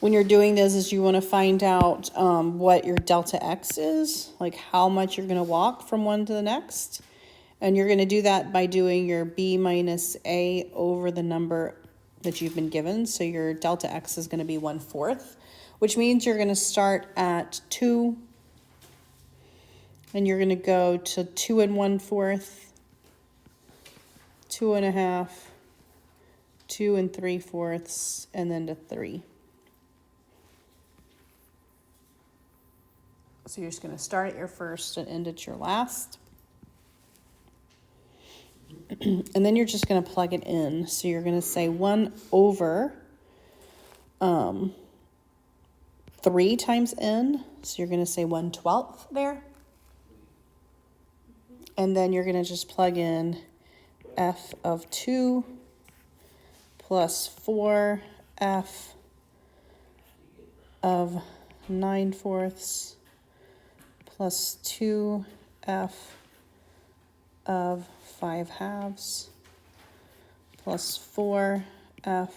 when you're doing this is you want to find out what your delta x is, like how much you're going to walk from one to the next. And you're going to do that by doing your b minus a over the number that you've been given. So your delta x is going to be 1/4, which means you're going to start at 2, and you're going to go to 2 1/4, 2 1/2, 2 3/4, and then to 3. So you're just going to start at your first and end at your last. And then you're just going to plug it in. So you're going to say 1 over 3 times n. So you're going to say 1/12 there. And then you're going to just plug in f of 2 plus 4f of 9/4 plus 2f of 5/2 plus 4f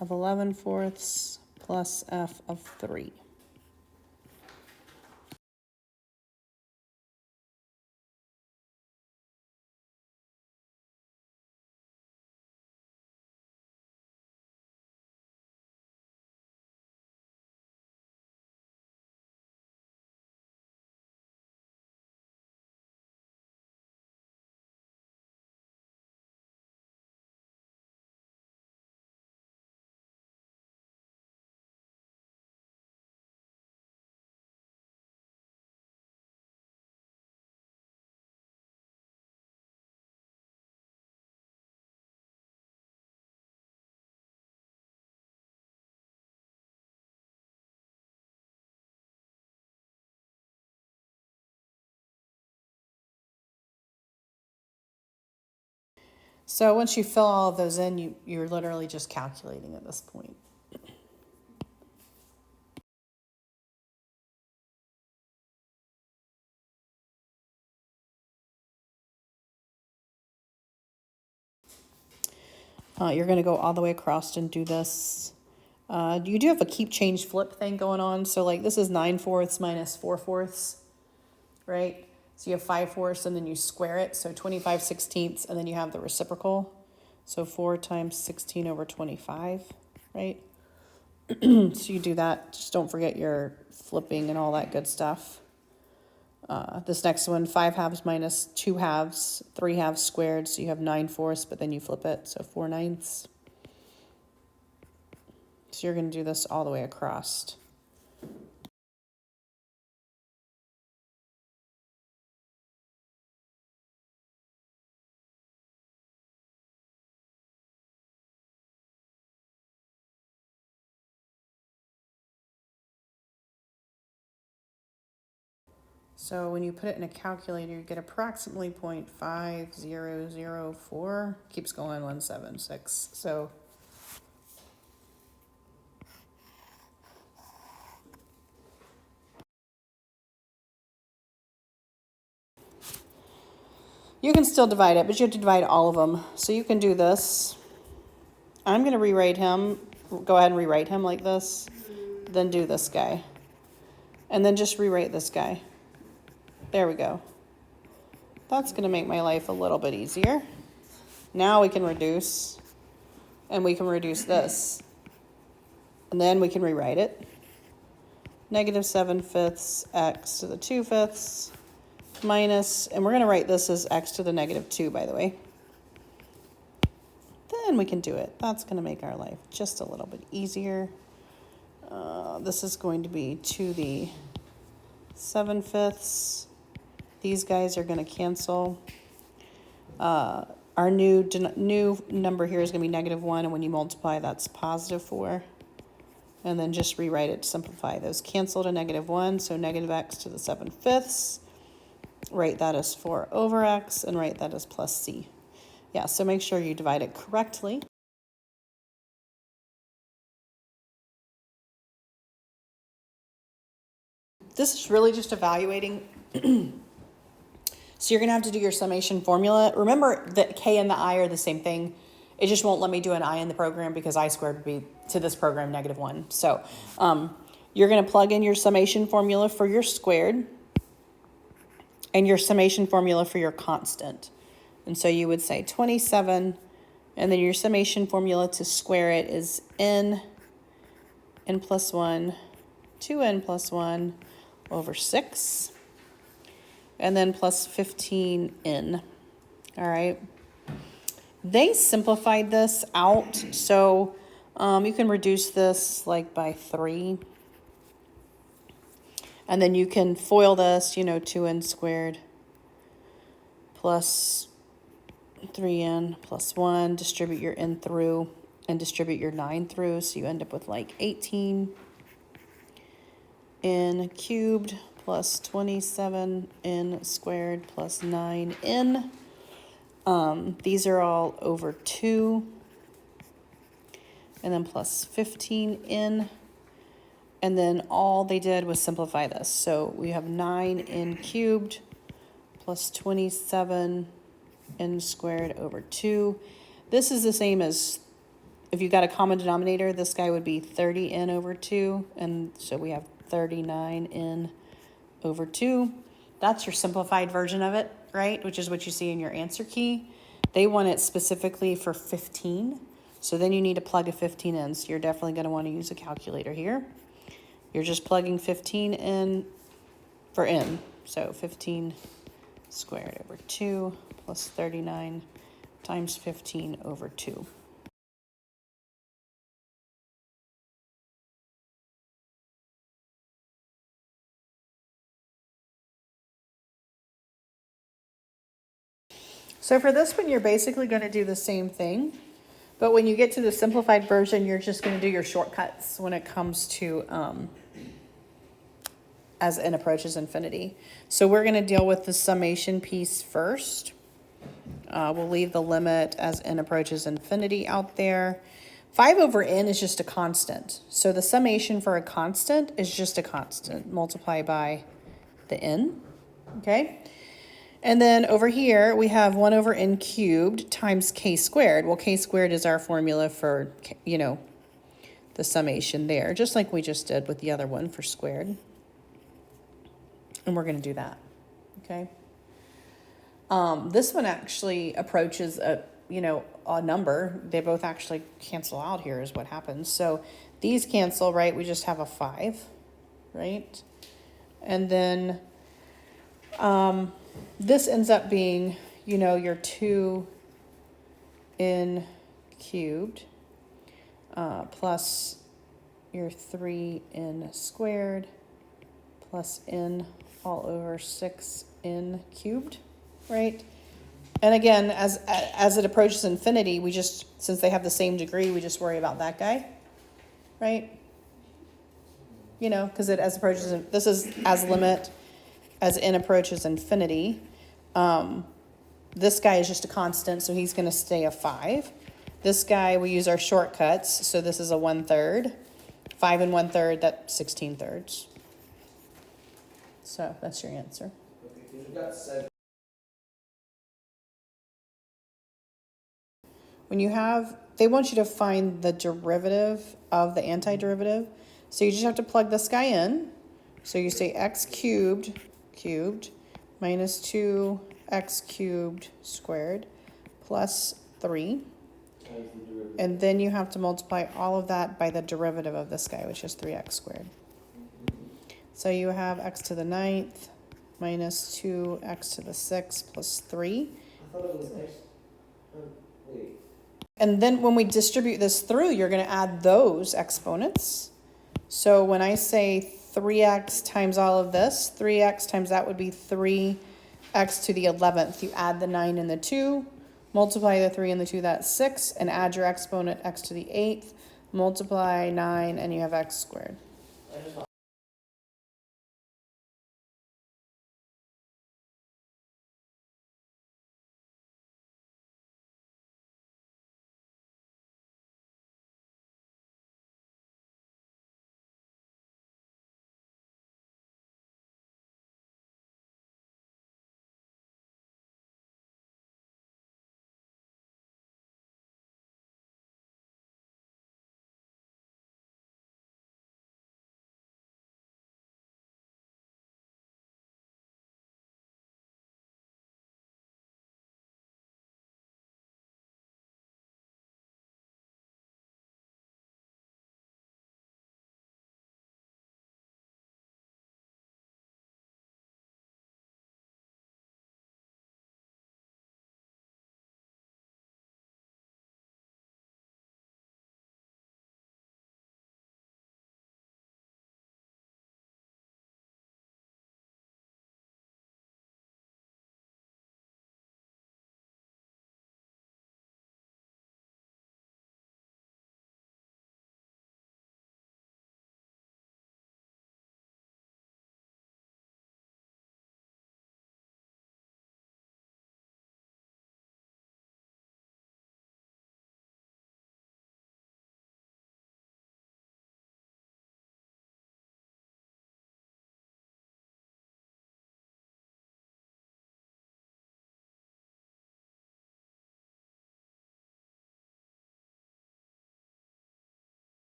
of 11/4 plus f of 3. So once you fill all of those in, you're literally just calculating at this point. You're going to go all the way across and do this. You do have a keep, change, flip thing going on. So like this is 9/4 minus 4/4, right? So you have 5/4 and then you square it. So 25/16 and then you have the reciprocal. So 4 times 16 over 25, right? So you do that. Just don't forget your flipping and all that good stuff. This next one, 5/2 minus 2/2, 3/2 squared. So you have 9/4, but then you flip it. So 4/9. So you're going to do this all the way across. So when you put it in a calculator, you get approximately 0.5004. Keeps going 176. So you can still divide it, but you have to divide all of them. So you can do this. I'm going to rewrite him. Go ahead and rewrite him like this. Then do this guy. And then just rewrite this guy. There we go. That's going to make my life a little bit easier. Now we can reduce. And we can reduce this. And then we can rewrite it. -7/5 x to the 2/5 minus, and we're going to write this as x to the -2, by the way. Then we can do it. That's going to make our life just a little bit easier. This is going to be to the 7/5. These guys are going to cancel. Our new number here is going to be -1, and when you multiply, that's +4. And then just rewrite it to simplify. Those cancel to -1, so -x to the 7/5. Write that as 4 over x, and write that as plus c. Yeah, so make sure you divide it correctly. This is really just evaluating. So you're going to have to do your summation formula. Remember that k and the I are the same thing. It just won't let me do an I in the program because I squared would be to this program -1. So you're going to plug in your summation formula for your squared and your summation formula for your constant. And so you would say 27, and then your summation formula to square it is n plus 1, 2n plus 1 over 6, and then plus 15n. All right. They simplified this out, so you can reduce this like by 3. And then you can FOIL this, 2n squared plus 3n plus 1, distribute your n through, and distribute your 9 through, so you end up with like 18 n cubed plus 27 n squared plus 9n. These are all over 2, and then plus 15n. And then all they did was simplify this. So we have 9n cubed plus 27n squared over 2. This is the same as if you got a common denominator, this guy would be 30n over 2. And so we have 39n over 2. That's your simplified version of it, right? Which is what you see in your answer key. They want it specifically for 15. So then you need to plug a 15 in. So you're definitely going to want to use a calculator here. You're just plugging 15 in for n. So 15 squared over 2 plus 39 times 15 over 2. So for this one, you're basically going to do the same thing. But when you get to the simplified version, you're just going to do your shortcuts when it comes to as n approaches infinity. So we're going to deal with the summation piece first. We'll leave the limit as n approaches infinity out there. 5 over n is just a constant. So the summation for a constant is just a constant. Multiply by the n, okay? And then over here, we have 1 over n cubed times k squared. Well, k squared is our formula for, the summation there, just like we just did with the other one for squared. And we're going to do that, okay? This one actually approaches a number. They both actually cancel out here is what happens. So these cancel, right? We just have a 5, right? And then this ends up being, your 2n cubed plus your 3n squared plus n all over 6n cubed, right? And again, as it approaches infinity, we just, since they have the same degree, we just worry about that guy, right? Because it as approaches, this is as limit as n approaches infinity. This guy is just a constant, so he's going to stay a 5. This guy, we use our shortcuts, so this is a 1/3. 5 and 1/3, that's 16/3. So that's your answer. When you have, they want you to find the derivative of the antiderivative. So you just have to plug this guy in. So you say x cubed minus 2x cubed squared plus 3. And then you have to multiply all of that by the derivative of this guy, which is 3x squared. So you have x to the 9th minus 2x to the 6th plus 3. I thought it was x. Wait. And then when we distribute this through, you're going to add those exponents. So when I say 3x times all of this, 3x times that would be 3x to the 11th. You add the 9 and the 2, multiply the 3 and the 2, that's 6, and add your exponent x to the 8th, multiply 9, and you have x squared.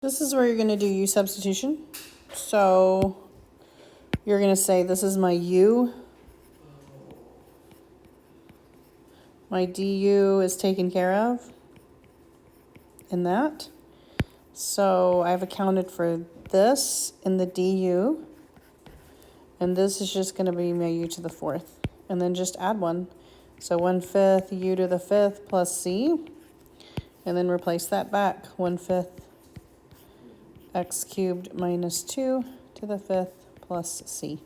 This is where you're going to do u substitution. So you're going to say this is my u. My du is taken care of in that. So I've accounted for this in the du. And this is just going to be my u to the 4th. And then just add 1. So 1/5 u to the 5th plus c. And then replace that back. 1/5 x cubed minus 2 to the 5th plus c.